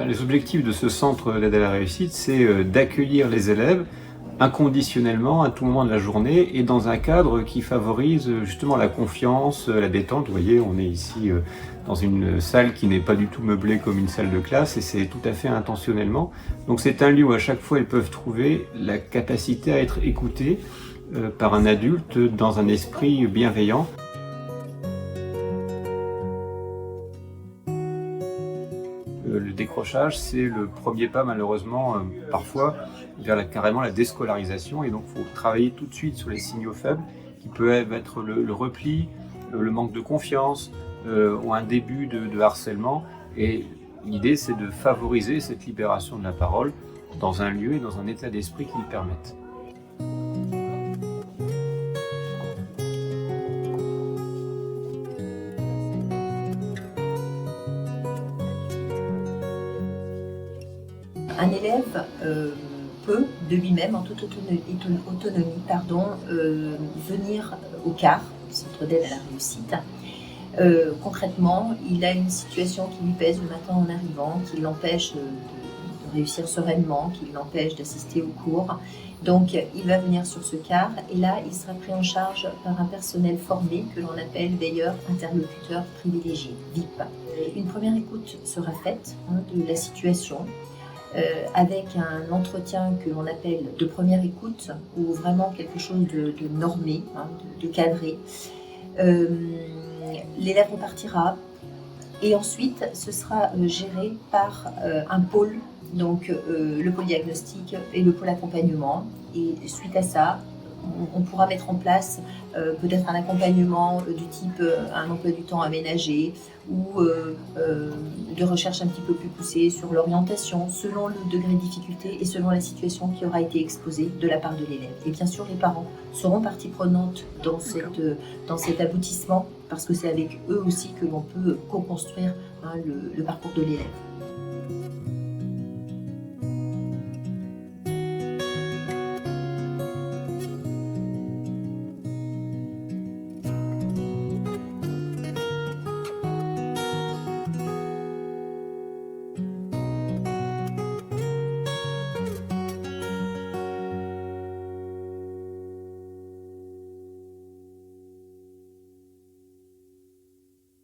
Les objectifs de ce centre d'aide à la réussite, c'est d'accueillir les élèves inconditionnellement à tout moment de la journée et dans un cadre qui favorise justement la confiance, la détente. Vous voyez, on est ici dans une salle qui n'est pas du tout meublée comme une salle de classe et c'est tout à fait intentionnellement. Donc c'est un lieu où à chaque fois ils peuvent trouver la capacité à être écoutés par un adulte dans un esprit bienveillant. Le décrochage, c'est le premier pas malheureusement parfois vers carrément la déscolarisation et donc il faut travailler tout de suite sur les signaux faibles qui peuvent être le repli, le manque de confiance ou un début de harcèlement et l'idée c'est de favoriser cette libération de la parole dans un lieu et dans un état d'esprit qui le permettent. Un élève peut, de lui-même, en toute autonomie, venir au CAR, Centre d'aide à la réussite. Concrètement, il a une situation qui lui pèse le matin en arrivant, qui l'empêche de réussir sereinement, qui l'empêche d'assister aux cours. Donc, il va venir sur ce CAR et là, il sera pris en charge par un personnel formé que l'on appelle veilleur interlocuteur privilégié, VIP. Une première écoute sera faite de la situation, avec un entretien que l'on appelle de première écoute, ou vraiment quelque chose de normé, de cadré. L'élève repartira et ensuite ce sera géré par un pôle, donc le pôle diagnostic et le pôle accompagnement. Et suite à ça, on pourra mettre en place peut-être un accompagnement du type un emploi du temps aménagé ou de recherche un petit peu plus poussée sur l'orientation selon le degré de difficulté et selon la situation qui aura été exposée de la part de l'élève. Et bien sûr, les parents seront partie prenante dans cet aboutissement parce que c'est avec eux aussi que l'on peut co-construire le parcours de l'élève.